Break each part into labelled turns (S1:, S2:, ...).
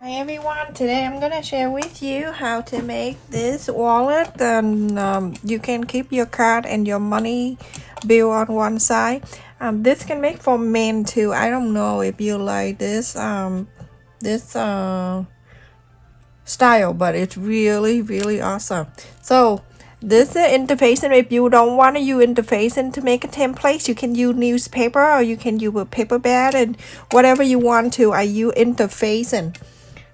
S1: Hi everyone, today I'm gonna share with you how to make this wallet, and you can keep your card and your money bill on one side. This can make for men too. I don't know if you like this style, but it's really awesome. So this interfacing, if you don't want to use interfacing to make a template, you can use newspaper or you can use a paper bag and whatever you want to. I use interfacing.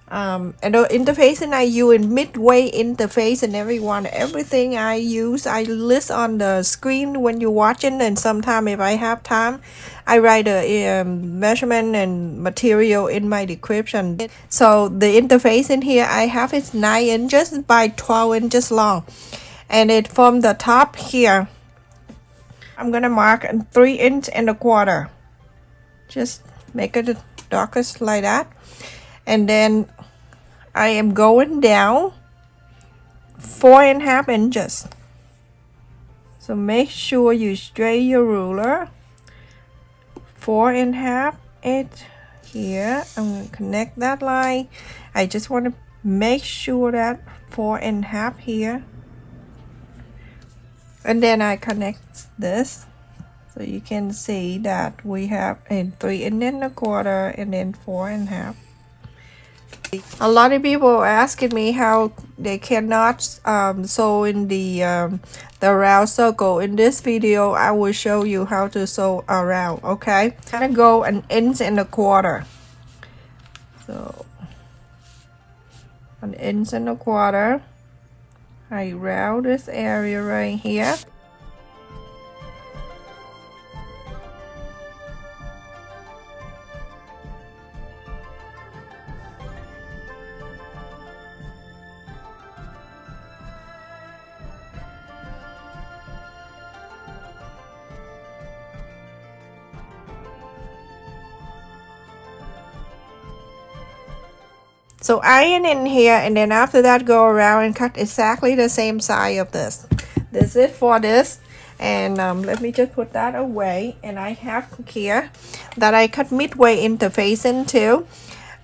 S1: And the interfacing I use in midway interface, and everything I use I list on the screen when you're watching, and sometimes if I have time I write a measurement and material in my description. So the interface in here I have is 9 inches by 12 inches long, and it from the top here I'm gonna mark 3 inch and a quarter, just make it darkest like that, and then I am going down 4.5 inches. So make sure you straighten your ruler. 4.5 it here. I'm going to connect that line. I just want to make sure that 4.5 here. And then I connect this. So you can see that we have a 3 and a quarter and then 4.5. A lot of people are asking me how they cannot sew in the round circle. In this video I will show you how to sew around. Okay, I'm gonna go 1 inch and a quarter, so 1 inch and a quarter. I round this area right here. So iron in here, and then after that go around and cut exactly the same size of this. This is for this, and let me just put that away. And I have here that I cut midway interfacing too,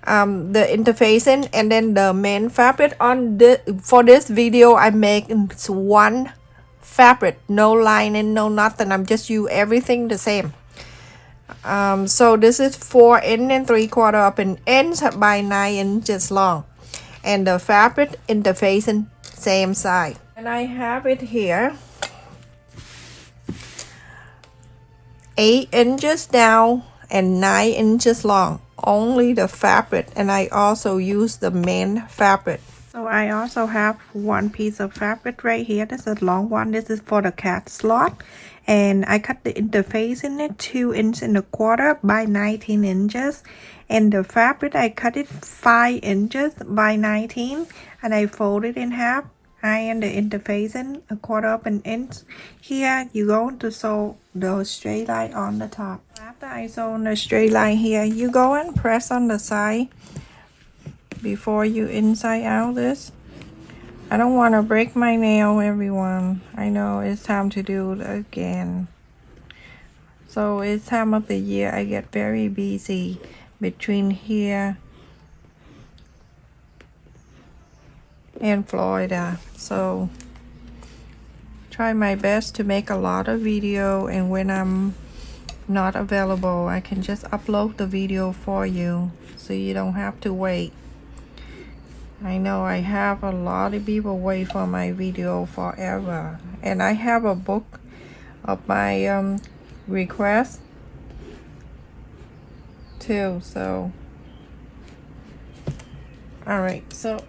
S1: the interfacing, and then the main fabric on the for this video I make one fabric, no lining, no nothing. I'm just use everything the same. So this is 4 and 3/4 of an inch by 9 inches long, and the fabric interfacing same side. And I have it here 8 inches down and 9 inches long, only the fabric, and I also use the main fabric. So I also have one piece of fabric right here. This is a long one. This is for the cat slot, and I cut the interface in it 2 inches and a quarter by 19 inches, and the fabric I cut it 5 inches by 19, and I fold it in half. Iron the interface in 1/4 of an inch. Here you going to sew the straight line on the top. After I sew the straight line here, you go and press on the side before you inside out this. I don't want to break my nail, everyone. I know it's time to do it again. So it's time of the year I get very busy between here and Florida. So try my best to make a lot of video, and when I'm not available I can just upload the video for you so you don't have to wait. I know I have a lot of people wait for my video forever, and I have a book of my requests too. So all right, so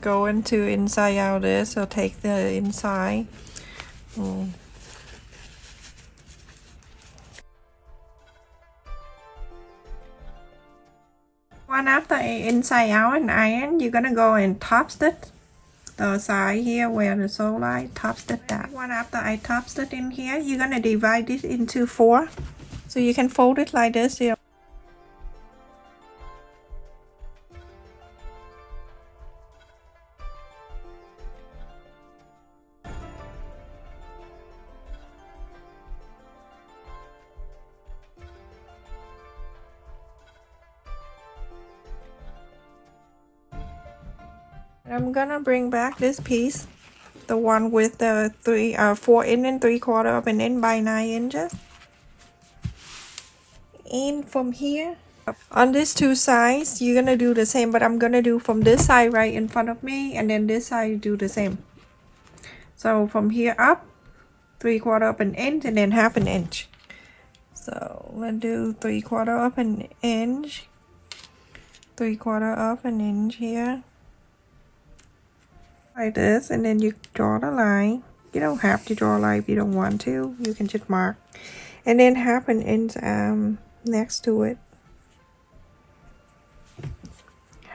S1: go into inside out this. So take the inside. One after inside out and iron, you're gonna go and top stitch the side here where the sew line, top stitch that. One after I top stitch in here, you're gonna divide this into 4, so you can fold it like this here. I'm gonna bring back this piece, the one with the 4 and 3/4 of an inch by 9 inches. And from here, on these two sides, you're gonna do the same, but I'm gonna do from this side right in front of me, and then this side do the same. So from here up, 3/4 of an inch, and then 1/2 inch. So we'll do 3/4 of an inch, 3/4 of an inch here, like this, and then you draw the line. You don't have to draw a line if you don't want to. You can just mark, and then 1/2 inch next to it,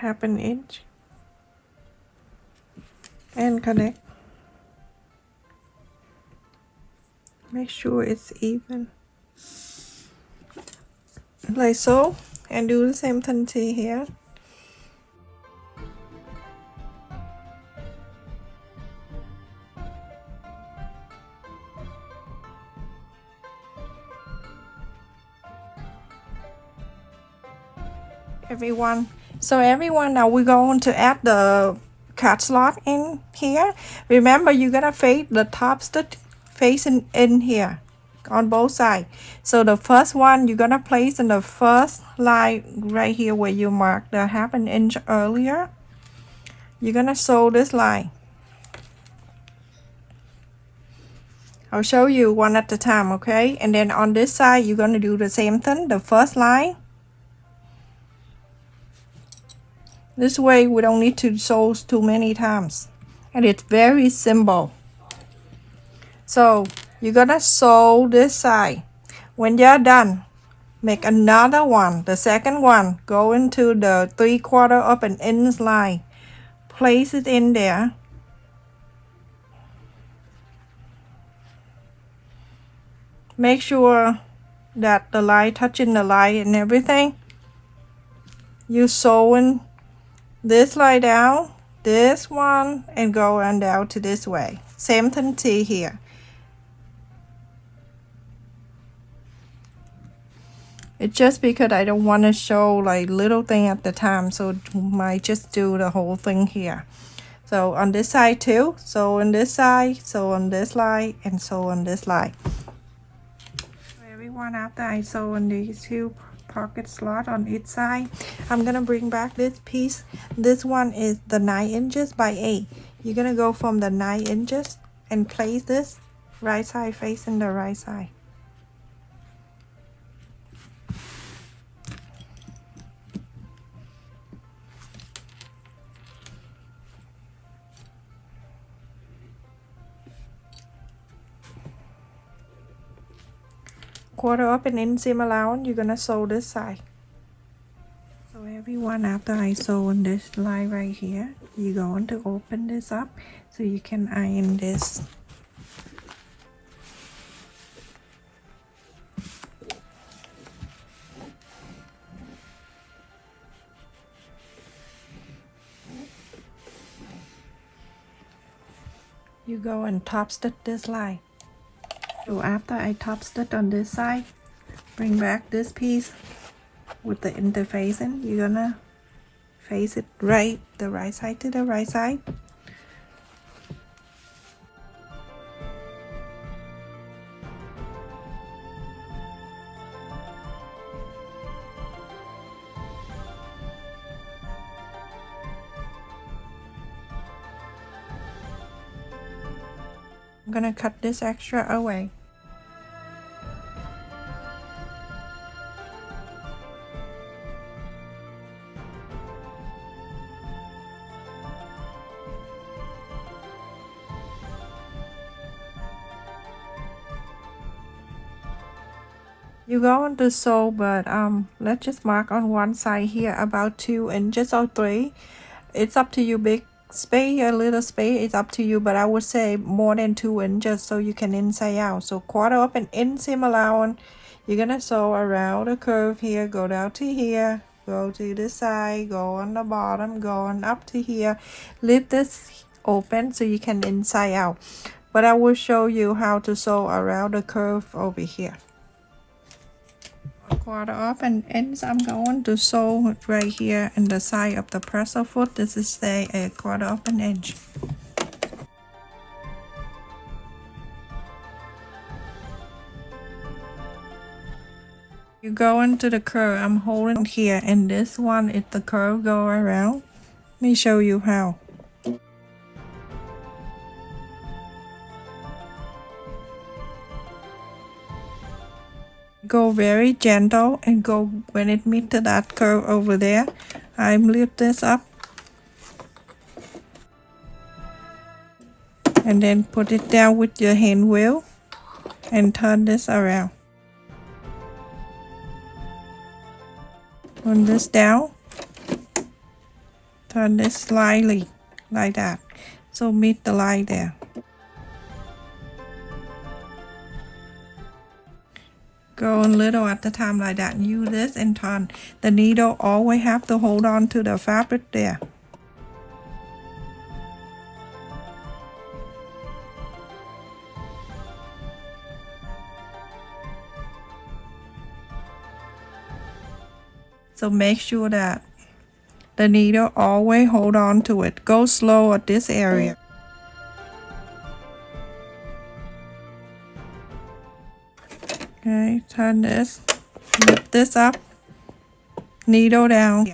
S1: 1/2 inch, and connect. Make sure it's even, like so, and do the same thing to here. Everyone, now we're going to add the cut slot in here. Remember, you're gonna face the top stitch facing in here on both sides. So the first one you're gonna place in the first line right here where you marked the 1/2 inch earlier. You're gonna sew this line. I'll show you one at a time, okay? And then on this side you're gonna do the same thing, the first line. This way we don't need to sew too many times, and it's very simple. So you're gonna sew this side. When you're done, make another one, the second one, go into the 3/4 of an inch line, place it in there, make sure that the line touching the line and everything. You sewing this line down, this one, and go on down to this way. Same thing to here. It's just because I don't want to show like little thing at the time, so I just do the whole thing here. So on this side too, so on this side, so on this line, and so on this line. Everyone, after I sew on these two pocket slot on each side, I'm gonna bring back this piece. This one is the 9 inches by 8. You're gonna go from the 9 inches and place this right side facing the right side. Quarter of an inch seam allowance, you're gonna sew this side. So everyone, after I sew on this line right here, you're going to open this up so you can iron this. You go and top stitch this line. So after I top stitch on this side, bring back this piece with the interfacing. You're gonna face it right, the right side to the right side. I'm gonna cut this extra away. You're going to sew, but let's just mark on one side here about 2 inches or 3. It's up to you, big space, a little space, it's up to you, but I would say more than 2 inches so you can inside out. So quarter of an inch seam allowance, you're gonna sew around the curve here, go down to here, go to this side, go on the bottom, going up to here. Leave this open so you can inside out, but I will show you how to sew around the curve over here. quarter up and ends, I'm going to sew it right here in the side of the presser foot. This is a quarter up an inch. You go into the curve. I'm holding here, and this one, if the curve go around, let me show you how. Go very gentle and go when it meets to that curve over there. I lift this up and then put it down with your hand wheel and turn this around. Turn this down, turn this slightly like that, so meet the line there. Go a little at the time like that, and use this and turn. The needle always have to hold on to the fabric there. So make sure that the needle always hold on to it. Go slow at this area. Okay, turn this, lift this up, needle down.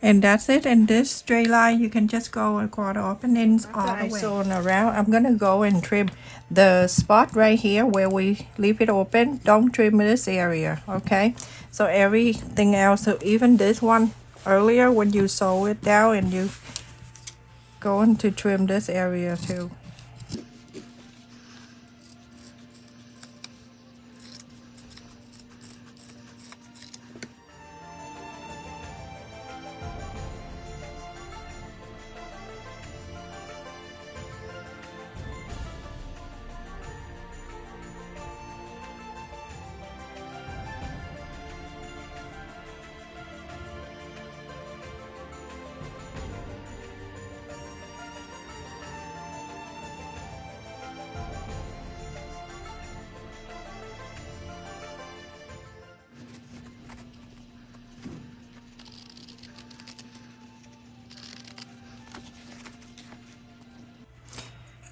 S1: And that's it. And this straight line, you can just go a quarter up and ends all the way. Sewn around, I'm gonna go and trim the spot right here where we leave it open. Don't trim this area, okay? So everything else, so even this one earlier when you sew it down, and you going to trim this area too.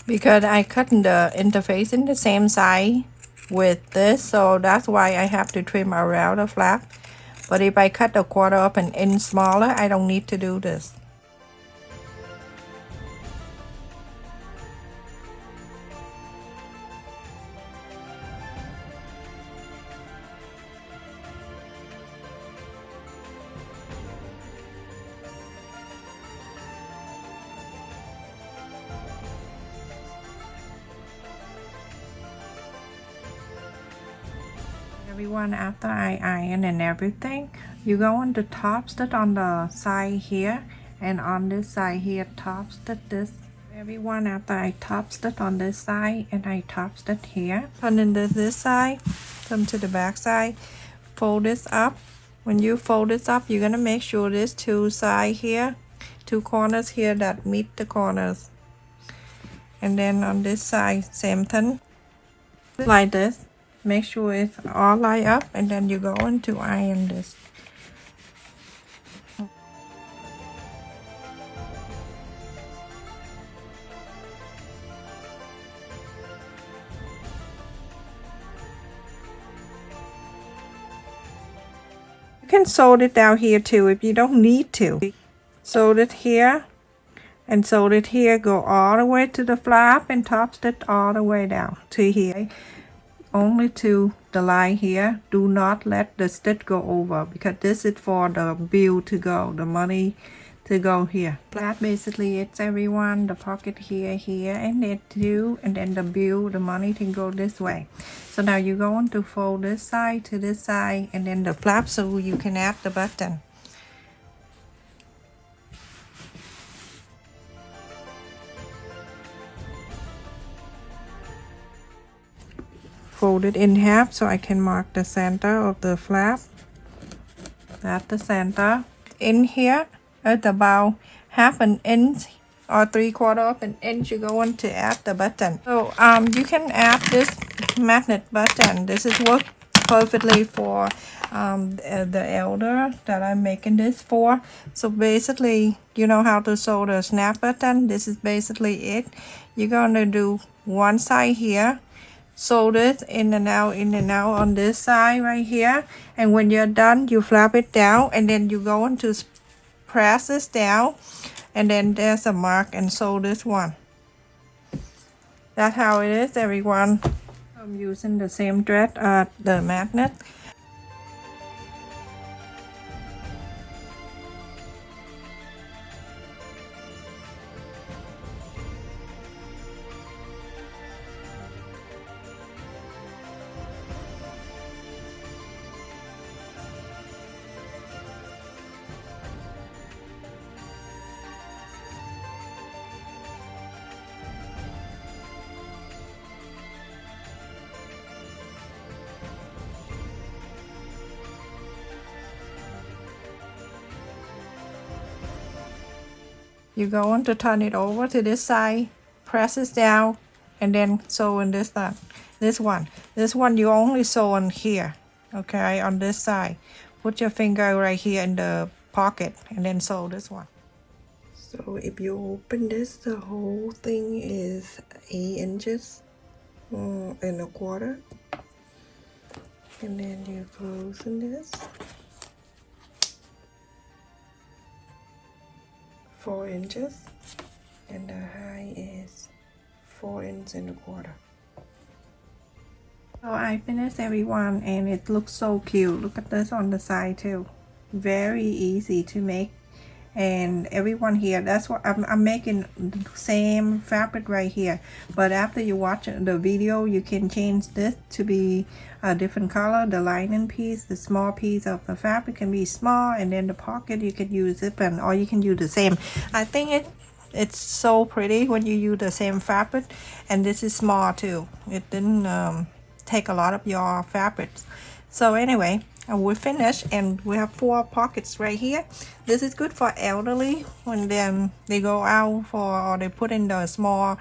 S1: Because I cut the interface in the same size with this, so that's why I have to trim around the flap. But if I cut a quarter up and inch smaller, I don't need to do this. Everyone, after I iron and everything, you go on the top stitch on the side here, and on this side here top stitch this. Everyone, after I top stitch on this side and I top stitch here, turn into this side, come to the back side, fold this up. When you fold this up, you're gonna make sure there's two sides here, two corners here that meet the corners, and then on this side same thing like this. Make sure it's all lined up, and then you go into iron this. can sew it down here too if you don't need to. Sew it here and sew it here, go all the way to the flap and top stitch all the way down to here, only to the line here. Do not let the stitch go over, because this is for the bill to go, the money to go here. That basically it's everyone, the pocket here and there too, and then the bill, the money can go this way. So now you're going to fold this side to this side and then the flap so you can add the button. Fold it in half so I can mark the center of the flap. That's the center. In here, at about half an inch or 3/4 of an inch, you're going to add the button. So you can add this magnet button. This is work perfectly for the elder that I'm making this for. So basically, you know how to sew the snap button. This is basically it. You're going to do one side here, sew this in and out on this side right here, and when you're done you flap it down and then you're going to press this down and then there's a mark and sew this one. That's how it is, everyone. I'm using the same thread, the magnet. You're going to turn it over to this side, press it down, and then sew in this one. This one you only sew on here, okay, on this side. Put your finger right here in the pocket and then sew this one. So if you open this, the whole thing is 8 inches and 1/4. And then you close in this. 4 inches, and the high is 4 inches and 1/4. So I finished, everyone, and it looks so cute. Look at this on the side too. Very easy to make. And everyone here, that's what I'm making the same fabric right here, but after you watch the video you can change this to be a different color. The lining piece, the small piece of the fabric can be small, and then the pocket you can use it, and or you can use the same. I think it's so pretty when you use the same fabric, and this is small too. It didn't take a lot of your fabrics. So anyway, we're finished, and we have 4 pockets right here. This is good for elderly when they go out for, or they put in the small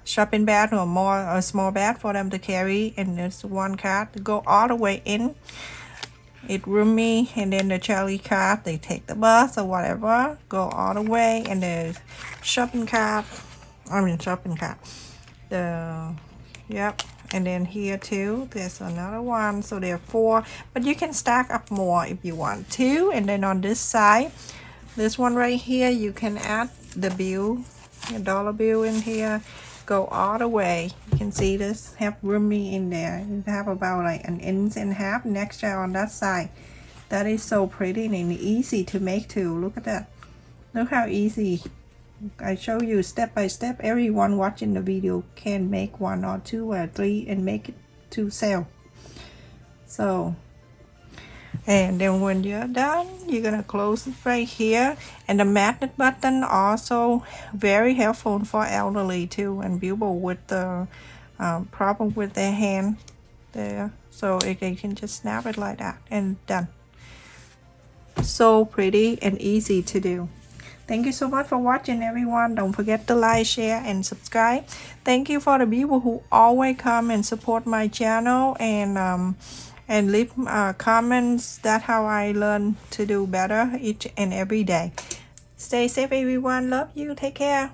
S1: shopping bag, or a small bag for them to carry, and there's one card to go all the way in. It roomy, and then the Charlie card, they take the bus or whatever, go all the way, and the shopping cart, yep. And then here too, there's another one. So there are 4, but you can stack up more if you want to. And then on this side, this one right here, you can add the bill, a dollar bill in here, go all the way. You can see this have roomy in there. You have about like 1.5 inches next year on that side. That is so pretty and easy to make too. Look at that. Look how easy. I show you step by step. Everyone watching the video can make 1 or 2 or 3 and make it to sell. So, and then when you're done, you're gonna close it right here. And the magnet button also very helpful for elderly too, and people with the problem with their hand there. So they can just snap it like that and done. So pretty and easy to do. Thank you so much for watching, everyone. Don't forget to like, share, and subscribe. Thank you for the people who always come and support my channel and leave comments. That's how I learn to do better each and every day. Stay safe, everyone. Love you. Take care.